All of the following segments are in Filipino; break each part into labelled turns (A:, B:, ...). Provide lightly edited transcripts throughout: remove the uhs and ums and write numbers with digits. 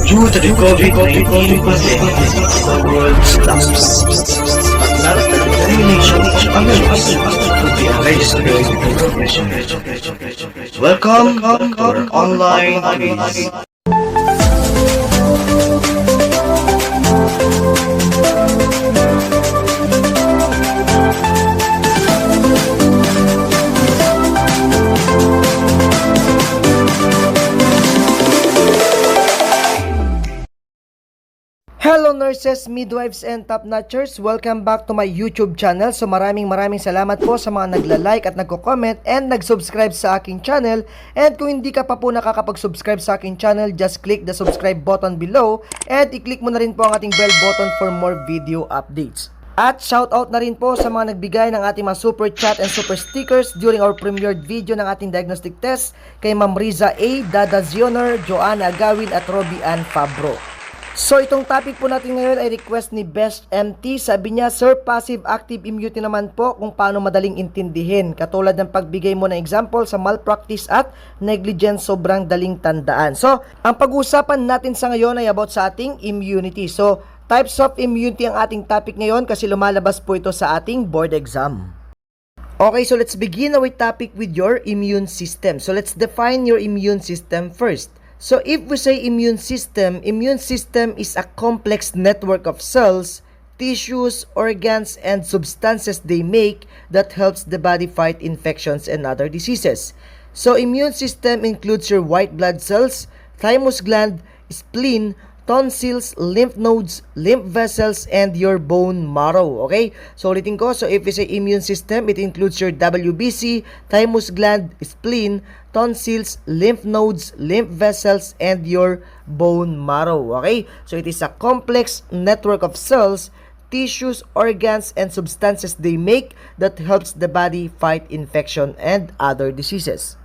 A: Due to the COVID-19 pandemic, the world stops. Not the determination of the to be a registered professional. Welcome to our online quiz.
B: Hello nurses, midwives, and top-notchers! Welcome back to my YouTube channel. So maraming salamat po sa mga nagla-like at nagko-comment and nag-subscribe sa aking channel. And kung hindi ka pa po nakakapag-subscribe sa aking channel, just click the subscribe button below and i-click mo na rin po ang ating bell button for more video updates. At shoutout na rin po sa mga nagbigay ng ating mga super chat and super stickers during our premiered video ng ating diagnostic test kay Ma'am Riza A, Dada Zioner, Joanna Agawin at Robbie Ann Fabro. So itong topic po natin ngayon ay request ni Best MT. Sabi niya, Sir, passive-active immunity naman po kung paano madaling intindihin. Katulad ng pagbigay mo ng example sa malpractice at negligence, sobrang daling tandaan. So, ang pag-uusapan natin sa ngayon ay about sa ating immunity. So, types of immunity ang ating topic ngayon kasi lumalabas po ito sa ating board exam. Okay, so let's begin our topic with your immune system. So, let's define your immune system first. So if we say immune system is a complex network of cells, tissues, organs, and substances they make that helps the body fight infections and other diseases. So immune system includes your white blood cells, thymus gland, spleen, tonsils, lymph nodes, lymph vessels, and your bone marrow. Okay? So ulitin ko, so if we say immune system, it includes your WBC, thymus gland, spleen, tonsils, lymph nodes, lymph vessels, and your bone marrow. Okay? So it is a complex network of cells, tissues, organs, and substances they make that helps the body fight infection and other diseases.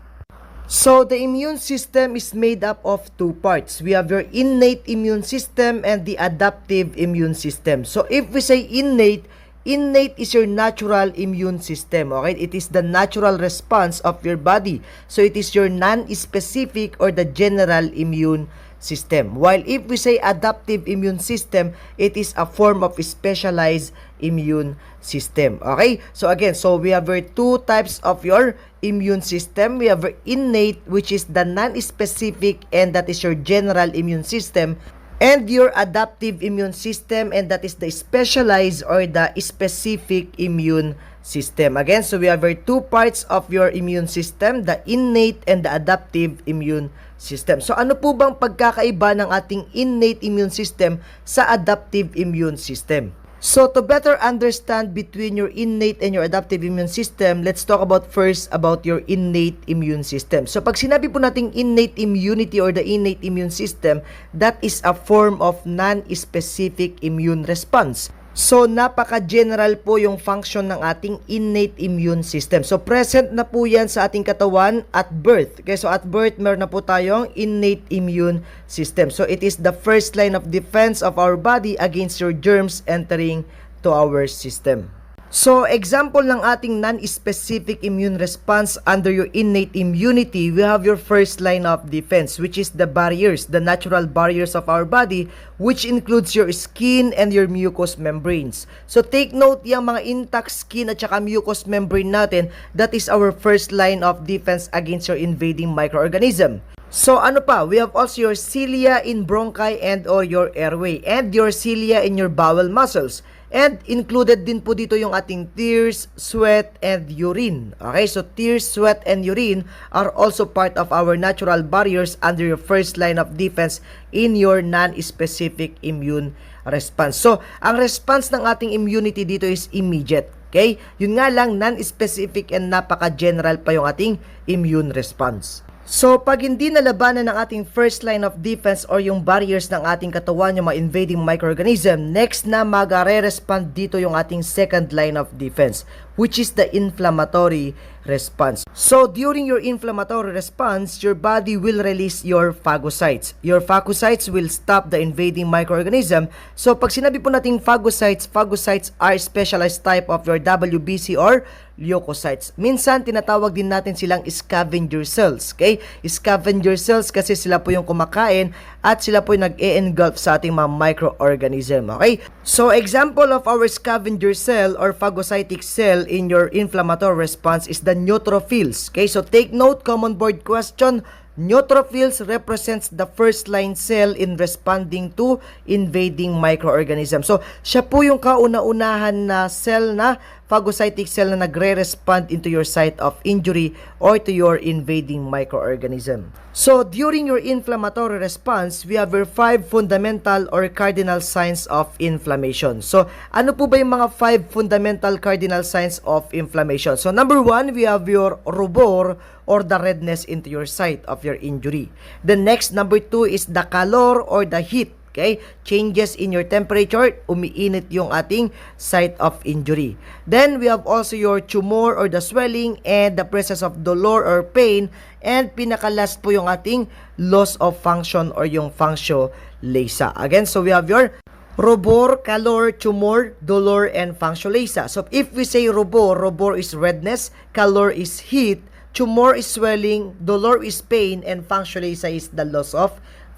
B: So the immune system is made up of two parts. We have your innate immune system and the adaptive immune system. So if we say innate is your natural immune system, okay? It is the natural response of your body. So it is your non-specific or the general immune system. While if we say adaptive immune system, it is a form of specialized immune system. Okay? So again, so we have two types of your immune system. We have innate, which is the non-specific, and that is your general immune system. And your adaptive immune system, and that is the specialized or the specific immune system. Again, so we have two parts of your immune system, the innate and the adaptive immune system. So ano po bang pagkakaiba ng ating innate immune system sa adaptive immune system? So to better understand between your innate and your adaptive immune system, let's talk about first about your innate immune system. So pag sinabi po nating innate immunity or the innate immune system, that is a form of non-specific immune response. So napaka-general po yung function ng ating innate immune system. So present na po yan sa ating katawan at birth. Okay, so at birth meron na po tayong innate immune system. So it is the first line of defense of our body against your germs entering to our system. So example ng ating non-specific immune response under your innate immunity, we have your first line of defense, which is the barriers, the natural barriers of our body, which includes your skin and your mucous membranes. So take note, yung mga intact skin at saka mucous membrane natin, that is our first line of defense against your invading microorganism. So ano pa? We have also your cilia in bronchi and or your airway, and your cilia in your bowel muscles. And included din po dito yung ating tears, sweat, and urine. Okay, so tears, sweat, and urine are also part of our natural barriers under your first line of defense in your non-specific immune response. So, ang response ng ating immunity dito is immediate. Okay? Yun nga lang, non-specific and napaka-general pa yung ating immune response. So, pag hindi nalabanan ng ating first line of defense or yung barriers ng ating katawan, yung mga invading microorganism, next na mag-re-respond dito yung ating second line of defense, which is the inflammatory response. So, during your inflammatory response, your body will release your phagocytes. Your phagocytes will stop the invading microorganism. So, pag sinabi po nating phagocytes, phagocytes are specialized type of your WBC or leukocytes. Minsan, tinatawag din natin silang scavenger cells. Okay? Scavenger cells kasi sila po yung kumakain at sila po yung nag-e-engulf sa ating mga microorganism. Okay? So, example of our scavenger cell or phagocytic cell in your inflammatory response is the neutrophils. Okay? So, take note, common board question. Neutrophils represents the first line cell in responding to invading microorganism. So, siya po yung kauna-unahan na cell na phagocytic cell na nagre-respond into your site of injury or to your invading microorganism. So, during your inflammatory response, we have your 5 fundamental or cardinal signs of inflammation. So, ano po ba yung mga 5 fundamental cardinal signs of inflammation? So, number 1, we have your rubor or the redness into your site of your injury. The next, number 2, is the calor or the heat. Okay? Changes in your temperature, umiinit yung ating site of injury. Then, we have also your tumor or the swelling and the presence of dolor or pain. And pinaka-last po yung ating loss of function or yung functiolasa. Again, so we have your rubor, calor, tumor, dolor, and functiolasa. So, if we say rubor, rubor is redness, calor is heat, tumor is swelling, dolor is pain, and functiolasa is the loss of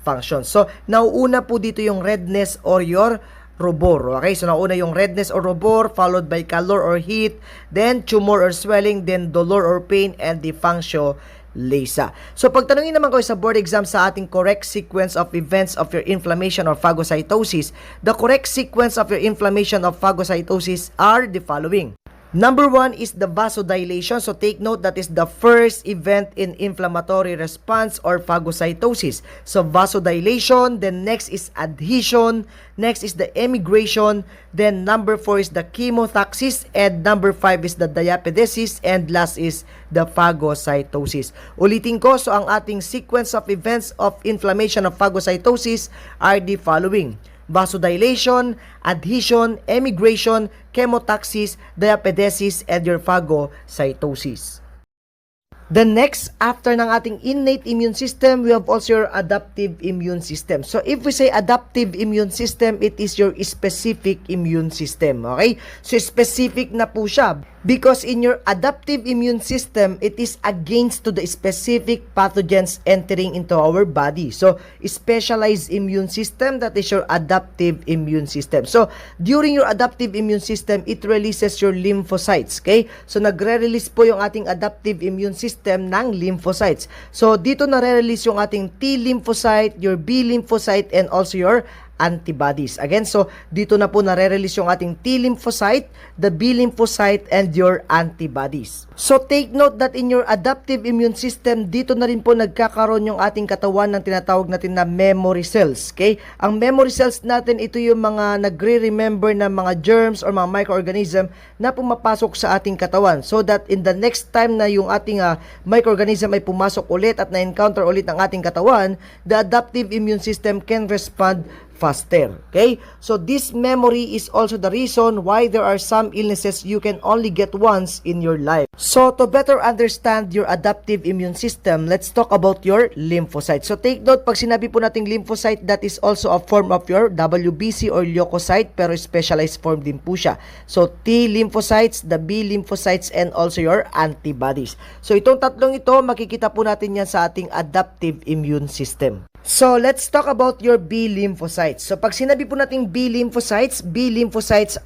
B: function. So, nauuna po dito yung redness or your rubor. Okay? So, nauuna yung redness or rubor, followed by calor or heat, then tumor or swelling, then dolor or pain, and the functiolasa. So, pagtanungin naman ko sa board exam sa ating correct sequence of events of your inflammation or phagocytosis, the correct sequence of your inflammation of phagocytosis are the following. Number 1 is the vasodilation. So, take note that is the first event in inflammatory response or phagocytosis. So, vasodilation. Then, next is adhesion. Next is the emigration. Then, number 4 is the chemotaxis. And number 5 is the diapedesis. And last is the phagocytosis. Ulitin ko, so ang ating sequence of events of inflammation of phagocytosis are the following: vasodilation, adhesion, emigration, chemotaxis, diapedesis, and your phagocytosis. The next, after ng ating innate immune system, we have also your adaptive immune system. So, if we say adaptive immune system, it is your specific immune system. Okay? So, specific na po siya. Because in your adaptive immune system, it is against to the specific pathogens entering into our body. So, specialized immune system, that is your adaptive immune system. So, during your adaptive immune system, it releases your lymphocytes. Okay? So, nagre-release po yung ating adaptive immune system ng lymphocytes. So, dito nare-release yung ating T lymphocyte, your B lymphocyte, and also your antibodies. Again, so dito na po nare-release yung ating T lymphocyte, the B lymphocyte, and your antibodies. So take note that in your adaptive immune system, dito na rin po nagkakaroon yung ating katawan ng tinatawag natin na memory cells. Okay? Ang memory cells natin, ito yung mga nagre-remember ng mga germs or mga microorganism na pumapasok sa ating katawan. So that in the next time na yung ating microorganism ay pumasok ulit at na-encounter ulit ang ating katawan, the adaptive immune system can respond faster. Okay? So, this memory is also the reason why there are some illnesses you can only get once in your life. So, to better understand your adaptive immune system, let's talk about your lymphocytes. So, take note, pag sinabi po nating lymphocyte, that is also a form of your WBC or leukocyte, pero specialized form din po siya. So, T lymphocytes, the B lymphocytes, and also your antibodies. So, itong tatlong ito, makikita po natin yan sa ating adaptive immune system. So, let's talk about your B lymphocytes. So, pag sinabi po natin B lymphocytes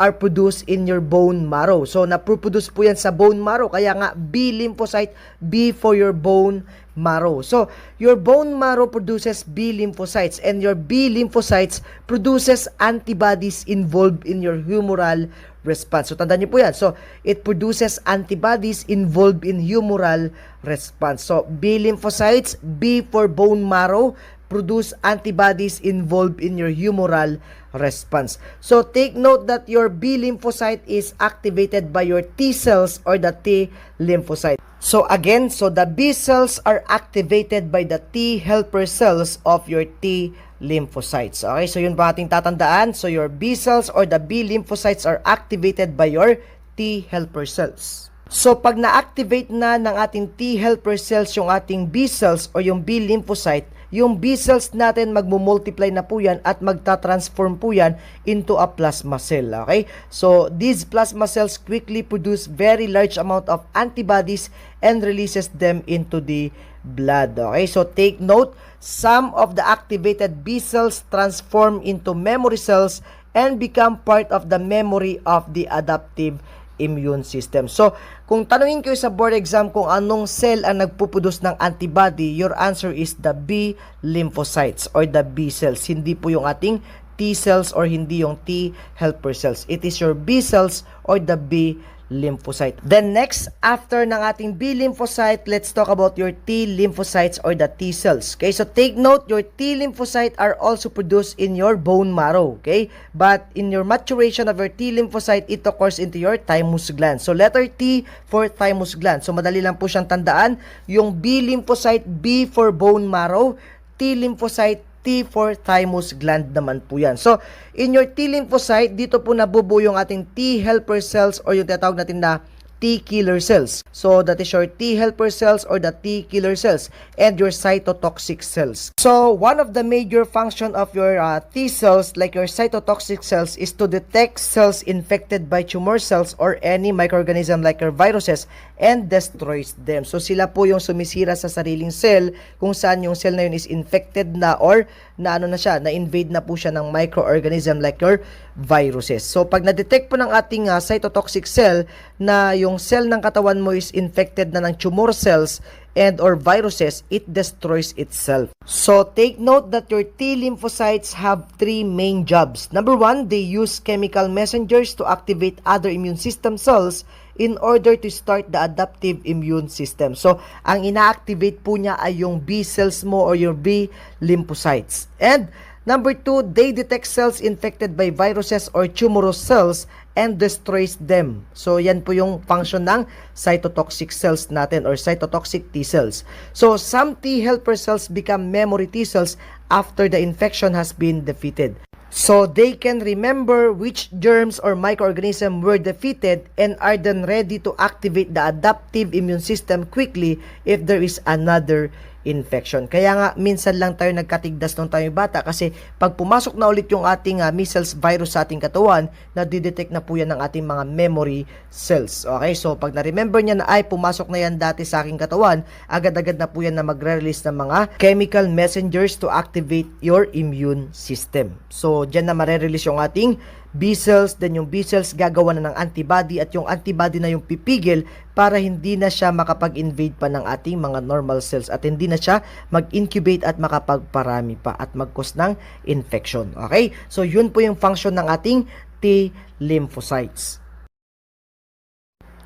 B: are produced in your bone marrow. So, naproduce po yan sa bone marrow. Kaya nga, B lymphocyte, B for your bone marrow. So, your bone marrow produces B lymphocytes and your B lymphocytes produces antibodies involved in your humoral response. So, tandaan niyo po yan. So, it produces antibodies involved in humoral response. So, B lymphocytes, B for bone marrow, produce antibodies involved in your humoral response. So, take note that your B lymphocyte is activated by your T cells or the T lymphocyte. So, again, so the B cells are activated by the T helper cells of your T lymphocytes. Okay, so yun ba ating tatandaan? So, your B cells or the B lymphocytes are activated by your T helper cells. So pag na-activate na ng ating T helper cells yung ating B cells o yung B lymphocyte, yung B cells natin magmumultiply na po yan at magta-transform po yan into a plasma cell. Okay? So these plasma cells quickly produce very large amount of antibodies and releases them into the blood. Okay? So take note, some of the activated B cells transform into memory cells and become part of the memory of the adaptive immune system. So, kung tanungin kayo sa board exam kung anong cell ang nagpuproduce ng antibody, your answer is the B lymphocytes or the B cells. Hindi po yung ating T cells or hindi yung T helper cells. It is your B cells or the B lymphocyte. Then next, after ng ating B lymphocyte, let's talk about your T lymphocytes or the T cells. Okay, so take note, your T lymphocyte are also produced in your bone marrow. Okay, but in your maturation of your T lymphocyte, it occurs into your thymus gland. So letter T for thymus gland. So madali lang po siyang tandaan. Yung B lymphocyte, B for bone marrow, T lymphocyte, T for thymus gland naman po yan. So, in your T lymphocyte, dito po nabubuo yung ating T helper cells or yung tinatawag natin na T killer cells. So, that is your T helper cells or the T killer cells and your cytotoxic cells. So, one of the major function of your T cells, like your cytotoxic cells, is to detect cells infected by tumor cells or any microorganism like your viruses and destroys them. So, sila po yung sumisira sa sariling cell kung saan yung cell na yun is infected na or na ano na siya, na-invade na po siya ng microorganism like your viruses. So, pag na-detect po ng ating cytotoxic cell na yung cell ng katawan mo is infected na ng tumor cells and or viruses, it destroys itself. So, take note that your T lymphocytes have three main jobs. Number one, they use chemical messengers to activate other immune system cells in order to start the adaptive immune system. So, ang ina-activate po niya ay yung B cells mo or your B lymphocytes. And number two, they detect cells infected by viruses or tumorous cells and destroys them. So, yan po yung function ng cytotoxic cells natin or cytotoxic T cells. So, some T helper cells become memory T cells after the infection has been defeated. So, they can remember which germs or microorganism were defeated and are then ready to activate the adaptive immune system quickly if there is another infection. Kaya nga, minsan lang tayo nagkatigdas nung tayo bata kasi pag pumasok na ulit yung ating measles virus sa ating katawan, nadidetect na po yan ng ating mga memory cells. Okay, so pag na-remember niya na ay pumasok na yan dati sa aking katawan, agad-agad na po yan na magre-release ng mga chemical messengers to activate your immune system. So, dyan na mare-release yung ating B cells, then yung B cells gagawa na ng antibody at yung antibody na yung pipigil para hindi na siya makapag-invade pa ng ating mga normal cells at hindi na siya mag-incubate at makapagparami pa at mag-cause ng infection. Okay? So, yun po yung function ng ating T lymphocytes.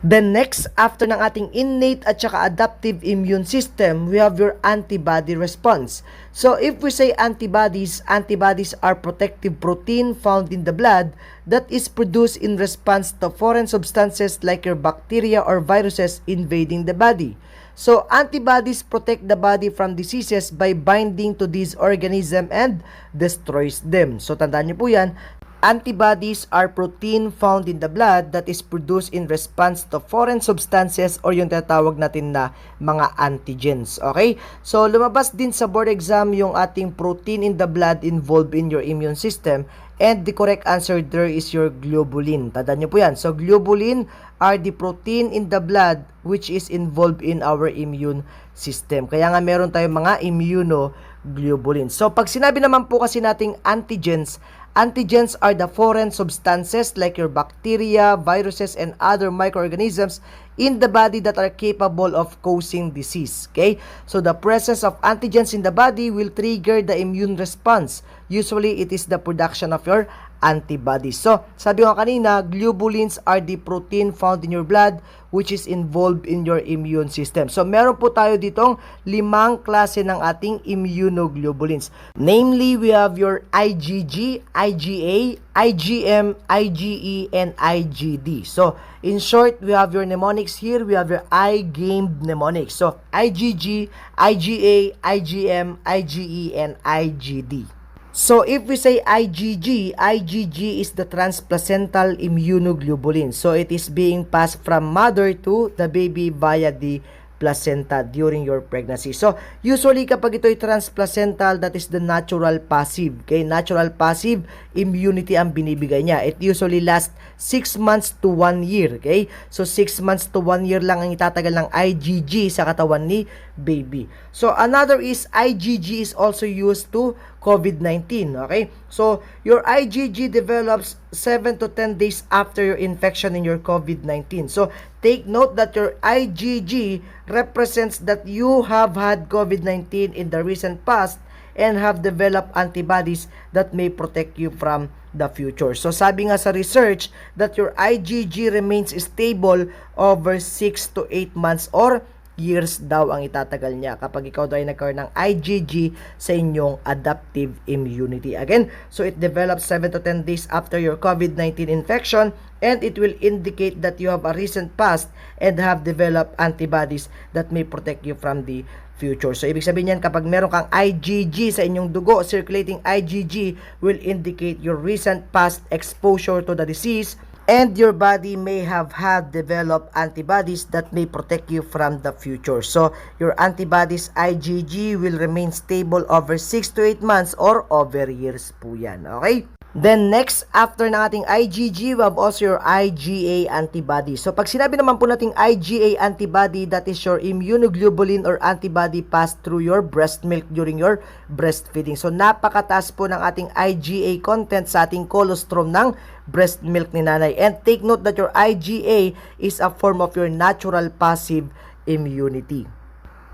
B: Then next, after ng ating innate at saka adaptive immune system, we have your antibody response. So if we say antibodies, antibodies are protective protein found in the blood that is produced in response to foreign substances like your bacteria or viruses invading the body. So antibodies protect the body from diseases by binding to these organisms and destroys them. So tandaan niyo po yan. Antibodies are protein found in the blood that is produced in response to foreign substances or yung tinatawag natin na mga antigens. Okay? So, lumabas din sa board exam yung ating protein in the blood involved in your immune system and the correct answer there is your globulin. Tandaan niyo po yan. So, globulin are the protein in the blood which is involved in our immune system. Kaya nga meron tayong mga immunoglobulins. So, pag sinabi naman po kasi nating antigens, antigens are the foreign substances like your bacteria, viruses, and other microorganisms in the body that are capable of causing disease. Okay? So, the presence of antigens in the body will trigger the immune response. Usually, it is the production of your antibodies. So, sabi ko kanina, globulins are the protein found in your blood which is involved in your immune system. So, meron po tayo ditong 5 klase ng ating immunoglobulins. Namely, we have your IgG, IgA, Igm, Ige, and Igd. So, in short, we have your mnemonics here. We have your Igm mnemonics. So, IgG, Iga, Igm, Ige, and Igd. So if we say IgG, IgG is the transplacental immunoglobulin. So it is being passed from mother to the baby via the placenta during your pregnancy. So usually kapag ito ay transplacental, that is the natural passive. Okay, natural passive immunity ang binibigay niya. It usually lasts 6 months to 1 year. Okay, so 6 months to 1 year lang ang itatagal ng IgG sa katawan ni baby. So another is IgG is also used to COVID-19. Okay, so your IgG develops 7 to 10 days after your infection in your COVID-19. So take note that your IgG represents that you have had COVID-19 in the recent past and have developed antibodies that may protect you from the future. So sabi nga sa research that your IgG remains stable over 6 to 8 months or years daw ang itatagal niya kapag ikaw daw ay nagkaroon ng IgG sa inyong adaptive immunity. Again, so it develops 7 to 10 days after your COVID-19 infection and it will indicate that you have a recent past and have developed antibodies that may protect you from the future. So ibig sabihin yan, kapag meron kang IgG sa inyong dugo, circulating IgG will indicate your recent past exposure to the disease and your body may have had developed antibodies that may protect you from the future. So, your antibodies IgG will remain stable over 6 to 8 months or over years po yan. Okay? Then next, after ng ating IgG, we have also your Iga antibody. So pag sinabi naman po nating Iga antibody, that is your immunoglobulin or antibody passed through your breast milk during your breastfeeding. So napakataas po ng ating Iga content sa ating colostrum ng breast milk ni nanay. And take note that your Iga is a form of your natural passive immunity.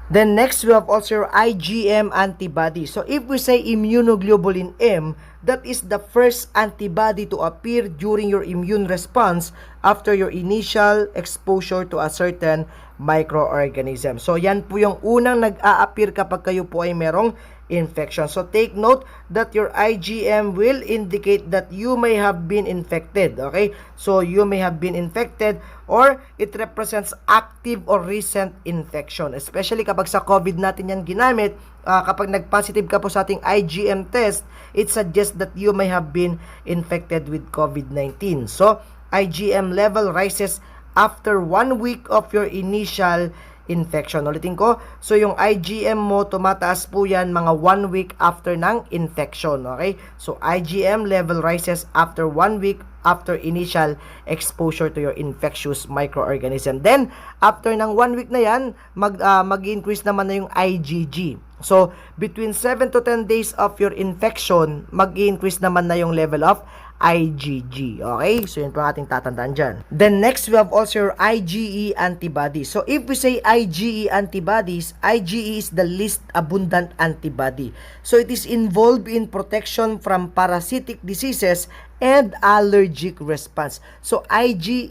B: Then next, we have also your Igm antibody. So if we say immunoglobulin M, that is the first antibody to appear during your immune response after your initial exposure to a certain microorganism. So yan po yung unang nag-a-appear kapag kayo po ay merong infection. So take note that your IgM will indicate that you may have been infected. Okay? So you may have been infected or it represents active or recent infection. Especially kapag sa COVID natin yan ginamit, kapag nag-positive ka po sa ating IgM test, it suggests that you may have been infected with COVID-19. So IgM level rises after 1 week of your initial infection. Ulitin ko, so yung IgM mo, tumataas po yan mga 1 week after ng infection. Okay? So IgM level rises after 1 week after initial exposure to your infectious microorganism. Then, after ng 1 week na yan, mag-increase naman na yung IgG. So, between 7 to 10 days of your infection, mag-increase naman na yung level of IgG. Okay? So, yun po ang ating tatandaan dyan. Then, next, we have also your Ige antibody. So, if we say Ige antibodies, Ige is the least abundant antibody. So, it is involved in protection from parasitic diseases and allergic response. So, Ige,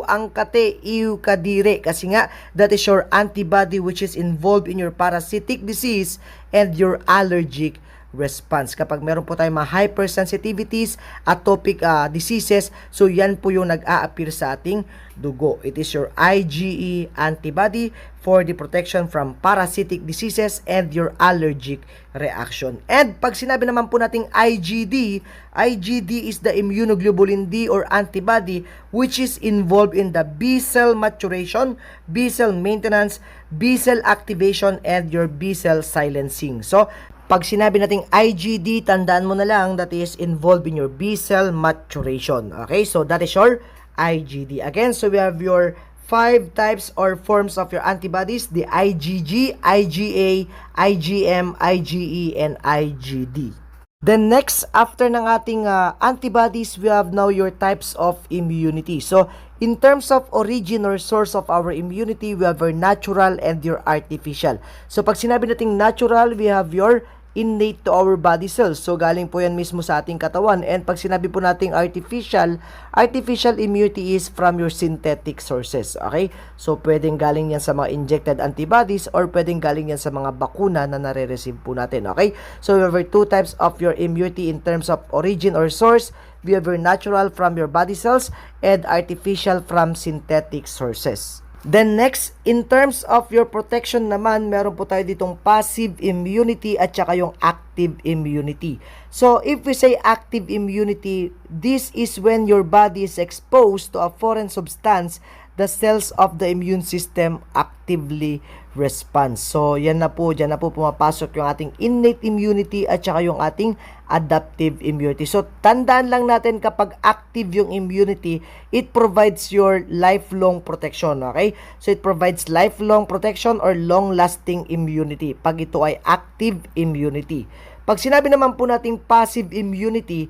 B: ang kate, kadire. Kasi nga, that is your antibody which is involved in your parasitic disease and your allergic response. Kapag meron po tayong mga hypersensitivities, atopic diseases, so yan po yung nag-a-appear sa ating dugo. It is your Ige antibody for the protection from parasitic diseases and your allergic reaction. And pag sinabi naman po nating IgD, IgD is the immunoglobulin D or antibody which is involved in the B cell maturation, B cell maintenance, B cell activation, and your B cell silencing. So, pag sinabi nating IgD, tandaan mo na lang that is involved in your B cell maturation. Okay, so that is your IgD. Again, so we have your 5 types or forms of your antibodies: the IgG, IgA, IgM, IgE, and IgD. Then next, after ng ating antibodies, we have now your types of immunity. So, in terms of origin or source of our immunity, we have your natural and your artificial. So, pag sinabi nating natural, we have your innate to our body cells. So, galing po yan mismo sa ating katawan. And pag sinabi po nating artificial, artificial immunity is from your synthetic sources. Okay? So, pwedeng galing yan sa mga injected antibodies or pwedeng galing yan sa mga bakuna na nare-receive po natin. Okay? So, we have 2 types of your immunity in terms of origin or source. We have your natural from your body cells and artificial from synthetic sources. Then next, in terms of your protection naman, meron po tayo ditong passive immunity at saka yung active immunity. So, if we say active immunity, this is when your body is exposed to a foreign substance, the cells of the immune system actively respond. So, yan na po, dyan na po pumapasok yung ating innate immunity at saka yung ating adaptive immunity. So, tandaan lang natin kapag active yung immunity, it provides your lifelong protection, okay? So, it provides lifelong protection or long-lasting immunity pag ito ay active immunity. Pag sinabi naman po nating passive immunity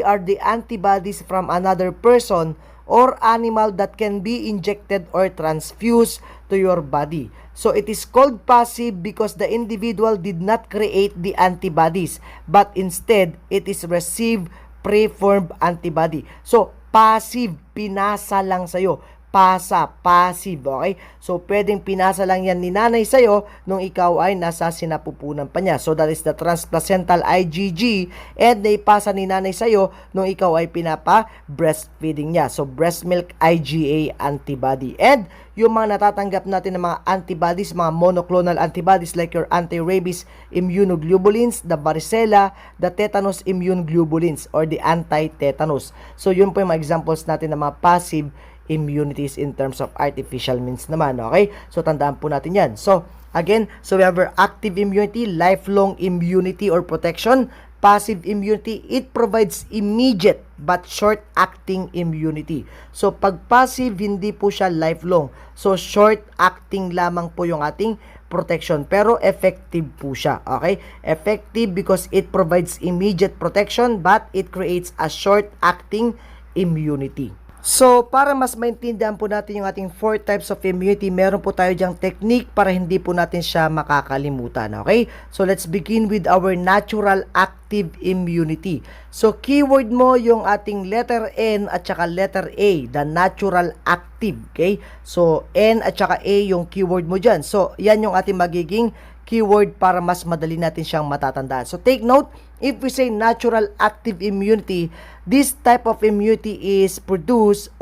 B: are the antibodies from another person or animal that can be injected or transfused to your body. So it is called passive because the individual did not create the antibodies, but instead it is received preformed antibody. So passive, pinasa lang sa'yo. Passive, okay? So, pwedeng pinasa lang yan ni nanay sa'yo nung ikaw ay nasa sinapupunan pa niya. So, that is the transplacental IgG and naipasa ni nanay sa'yo nung ikaw ay pinapa-breastfeeding niya. So, breast milk IgA antibody. And, yung mga natatanggap natin ng mga antibodies, mga monoclonal antibodies like your anti-rabies immunoglobulins, the varicella, the tetanus immunoglobulins, or the anti-tetanus. So, yun po yung mga examples natin ng mga passive immunities in terms of artificial means naman, okay? So, tandaan po natin yan. So, again, so we have our active immunity, lifelong immunity or protection. Passive immunity, it provides immediate but short-acting immunity. So, pag passive, hindi po siya lifelong. So, short-acting lamang po yung ating protection. Pero, effective po siya, okay? Effective because it provides immediate protection but it creates a short-acting immunity. So, para mas maintindihan po natin yung ating 4 types of immunity, meron po tayo diyang technique para hindi po natin siya makakalimutan, okay? So, let's begin with our natural active immunity. So, keyword mo yung ating letter N at saka letter A, the natural active, okay? So, N at saka A yung keyword mo dyan. So, yan yung ating magiging keyword para mas madali natin siyang matatandaan. So, take note, if we say natural active immunity, this type of immunity is produced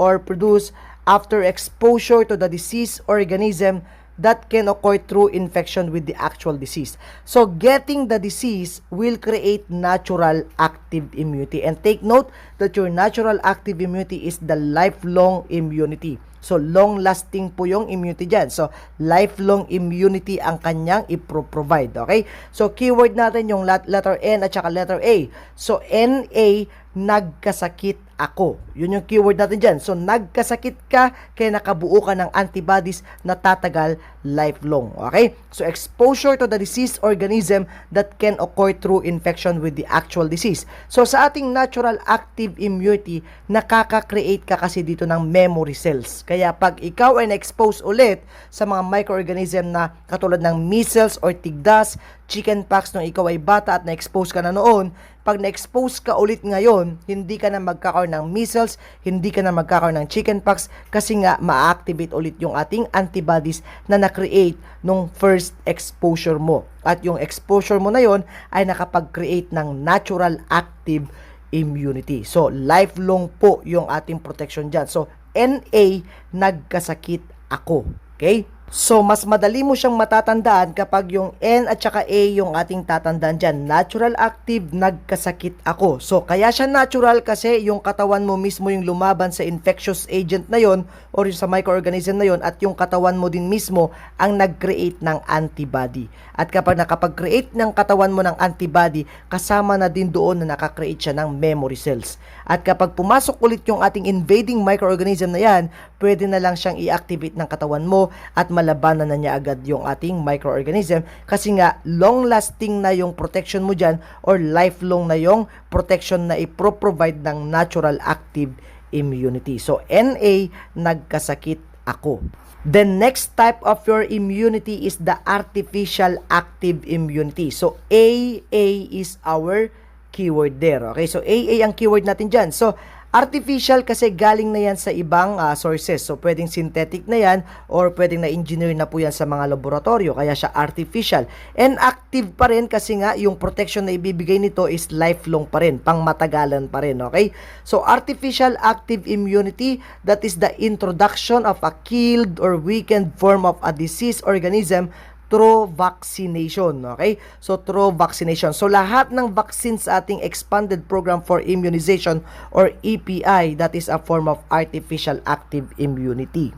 B: after exposure to the disease organism that can occur through infection with the actual disease. So, getting the disease will create natural active immunity. And take note that your natural active immunity is the lifelong immunity. So, long-lasting po yung immunity dyan. So, lifelong immunity ang kanyang ipro-provide. Okay? So, keyword natin yung letter N at saka letter A. So, NA, nagkasakit ako. Yun yung keyword natin dyan. So, nagkasakit ka, kaya nakabuo ka ng antibodies na tatagal lifelong. Okay? So, exposure to the diseased organism that can occur through infection with the actual disease. So, sa ating natural active immunity, nakaka-create ka kasi dito ng memory cells. Kaya, pag ikaw ay na-expose ulit sa mga microorganism na katulad ng measles or tigdas, chickenpox nung ikaw ay bata at na-expose ka na noon, pag na-expose ka ulit ngayon, hindi ka na magkakaroon ng measles, hindi ka na magkakaroon ng chickenpox kasi nga ma-activate ulit yung ating antibodies na na-create nung first exposure mo. At yung exposure mo na yon ay nakapag-create ng natural active immunity. So, lifelong po yung ating protection dyan. So, NA, nagkasakit ako. Okay? So, mas madali mo siyang matatandaan kapag yung N at saka A yung ating tatandaan dyan. Natural active, nagkasakit ako. So, kaya siya natural kasi yung katawan mo mismo yung lumaban sa infectious agent na yon or sa microorganism na yon at yung katawan mo din mismo ang nag-create ng antibody. At kapag nakapag-create ng katawan mo ng antibody, kasama na din doon na nakakreate siya ng memory cells. At kapag pumasok ulit yung ating invading microorganism na yan, pwede na lang siyang i-activate ng katawan mo at malabanan na niya agad yung ating microorganism kasi nga long-lasting na yung protection mo dyan or lifelong na yung protection na ipro-provide ng natural active immunity. So, NA, nagkasakit ako. The next type of your immunity is the artificial active immunity. So, AA is our keyword there. Okay? So, AA ang keyword natin dyan. So, Artificial kasi galing na yan sa ibang sources. So, pwedeng synthetic na yan or pwedeng na-engineer na po yan sa mga laboratorio. Kaya siya artificial. And active pa rin kasi nga yung protection na ibibigay nito is lifelong pa rin. Pangmatagalan pa rin. Okay? So, artificial active immunity, that is the introduction of a killed or weakened form of a disease organism through vaccination. Okay? So, through vaccination. So, lahat ng vaccines sa ating Expanded Program for Immunization or EPI, that is a form of artificial active immunity.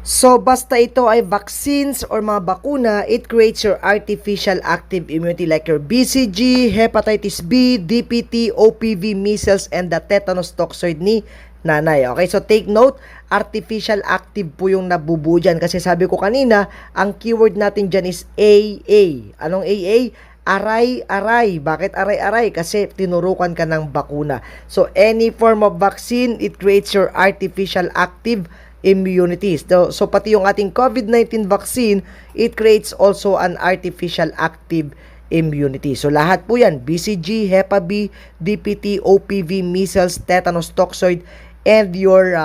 B: So, basta ito ay vaccines or mga bakuna, it creates your artificial active immunity like your BCG, hepatitis B, DPT, OPV, measles, and the tetanus toxoid ni nanay. Okay, so take note, artificial active po yung nabubuo dyan. Kasi sabi ko kanina, ang keyword natin dyan is AA. Anong AA? Aray-aray. Bakit aray-aray? Kasi tinurukan ka ng bakuna. So, any form of vaccine, it creates your artificial active immunity. So pati yung ating COVID-19 vaccine, it creates also an artificial active immunity. So, lahat po yan, BCG, Hepa B, DPT, OPV, measles, tetanus toxoid, and your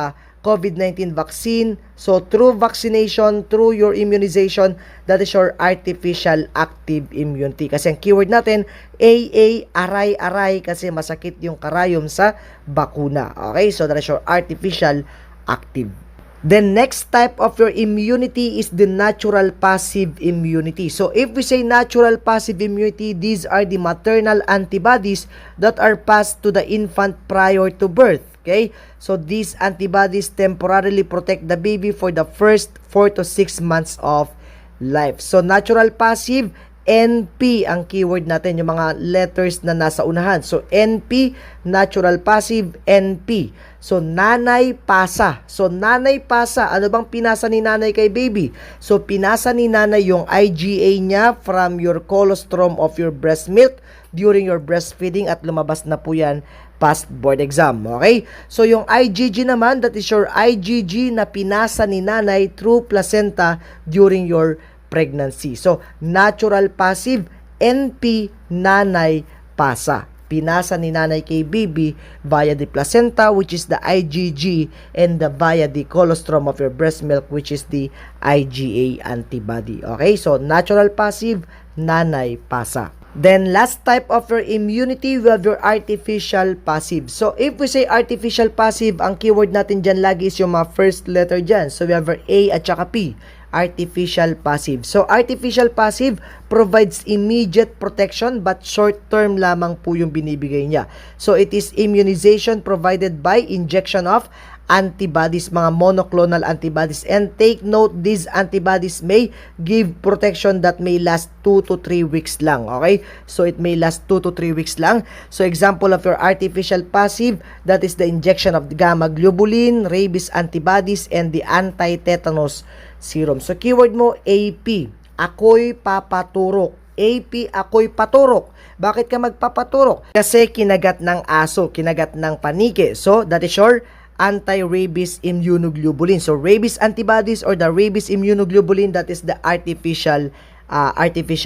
B: COVID-19 vaccine. So, through vaccination, through your immunization, that is your artificial active immunity. Kasi ang keyword natin, AA, aray-aray, kasi masakit yung karayom sa bakuna. Okay? So, that is your artificial active. The next type of your immunity is the natural passive immunity. So, if we say natural passive immunity, these are the maternal antibodies that are passed to the infant prior to birth. Okay? So, these antibodies temporarily protect the baby for the first 4 to 6 months of life. So, natural passive, NP ang keyword natin, yung mga letters na nasa unahan. So, NP, natural passive, NP. So, nanay pasa. So, nanay pasa. Ano bang pinasa ni nanay kay baby? So, pinasa ni nanay yung IgA niya from your colostrum of your breast milk during your breastfeeding at lumabas na po yan past board exam. Okay? So, yung IgG naman, that is your IgG na pinasa ni nanay through placenta during your pregnancy. So, natural passive, NP, nanay pasa. Pinasa ni nanay kay baby via the placenta, which is the IgG, and via the colostrum of your breast milk, which is the Ige antibody. Okay? So, natural passive, nanay pasa. Then, last type of your immunity, we have your artificial passive. So, if we say artificial passive, ang keyword natin dyan lagi is yung mga first letter dyan. So, we have our A at saka P. Artificial passive. So, artificial passive provides immediate protection but short-term lamang po yung binibigay niya. So, it is immunization provided by injection of antibodies, mga monoclonal antibodies. And take note, these antibodies may give protection that may last 2 to 3 weeks lang. Okay? So, it may last 2 to 3 weeks lang. So, example of your artificial passive, that is the injection of the gamma globulin, rabies antibodies, and the anti-tetanus serum. So, keyword mo, AP. Ako'y papaturok. AP, ako'y paturok. Bakit ka magpapaturok? Kasi kinagat ng aso, kinagat ng panike. So, that is your anti-rabies immunoglobulin. So, rabies antibodies or the rabies immunoglobulin, that is the artificial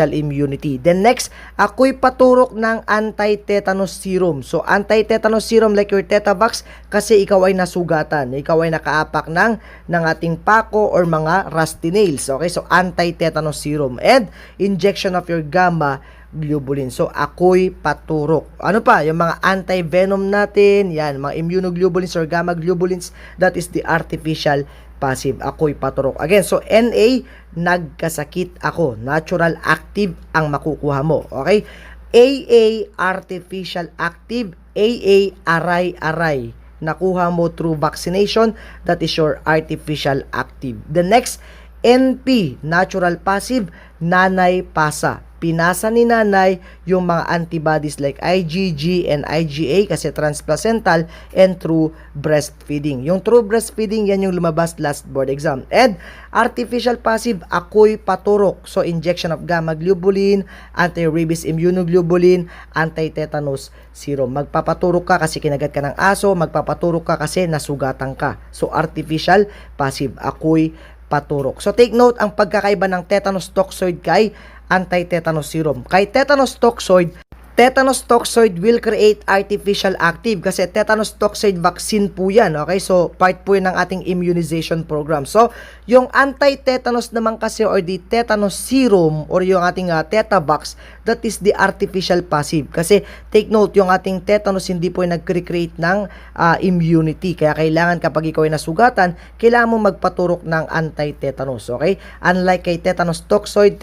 B: immunity. Then next, ako'y paturok ng anti-tetanus serum. So, anti-tetanus serum like your Tetavax kasi ikaw ay nasugatan. Ikaw ay nakaapak ng ating pako or mga rusty nails. Okay? So, anti-tetanus serum. And injection of your gamma globulin. So, ako'y paturok. Ano pa? Yung mga anti-venom natin, yan, mga immunoglobulins or gamma globulins, that is the artificial passive. Ako'y paturok. Again, so NA, nagkasakit ako. Natural active ang makukuha mo. Okay? AA, artificial active. AA, aray-aray. Nakuha mo through vaccination. That is your artificial active. The next, NP, natural passive, nanay pasa. Pinasa ni nanay yung mga antibodies like IgG and IgA kasi transplacental and through breastfeeding. Yung through breastfeeding, yan yung lumabas last board exam. And artificial passive, ako'y paturok. So, injection of gamma globulin, anti-rabies immunoglobulin, anti-tetanus serum. Magpapaturok ka kasi kinagat ka ng aso, magpapaturok ka kasi nasugatan ka. So, artificial passive, ako'y paturok. So, take note, ang pagkakaiba ng tetanus toxoid kay anti-tetanus serum. Kay tetanus toxoid, Tetanus toxoid will create artificial active kasi tetanus toxoid vaccine po yan, okay? So, part po yan ng ating immunization program. So, yung anti-tetanus naman kasi or the tetanus serum or yung ating tetavax, that is the artificial passive. Kasi, take note, yung ating tetanus hindi po yung nag-create ng immunity. Kaya kailangan kapag ikaw ay nasugatan, kailangan mo magpaturok ng anti-tetanus, okay? Unlike kay tetanus toxoid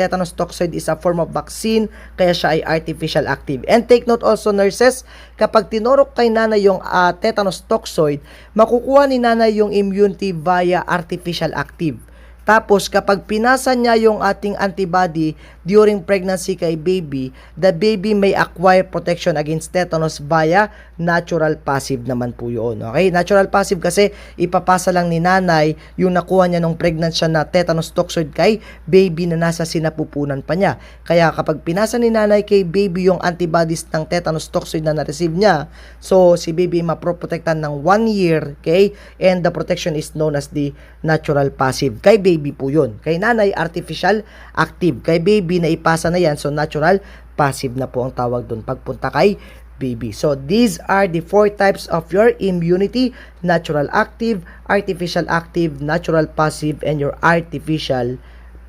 B: is a form of vaccine, kaya siya ay artificial active. And take note also, nurses, kapag tinurok kay nanay yung tetanus toxoid, makukuha ni nanay yung immunity via artificial active. Tapos, kapag pinasa niya yung ating antibody during pregnancy kay baby, the baby may acquire protection against tetanus via natural passive naman po yun. Okay? Natural passive kasi ipapasa lang ni nanay yung nakuha niya nung pregnant siya na tetanus toxoid kay baby na nasa sinapupunan pa niya. Kaya kapag pinasa ni nanay kay baby yung antibodies ng tetanus toxoid na na-receive niya, so si baby maproprotektan ng 1 year, okay? And the protection is known as the natural passive. Kay baby po yun. Kay nanay, artificial active. Kay baby na ipasa na yan, so natural passive na po ang tawag doon pagpunta kay baby. So, these are the 4 types of your immunity: natural active, artificial active, natural passive, and your artificial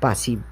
B: passive.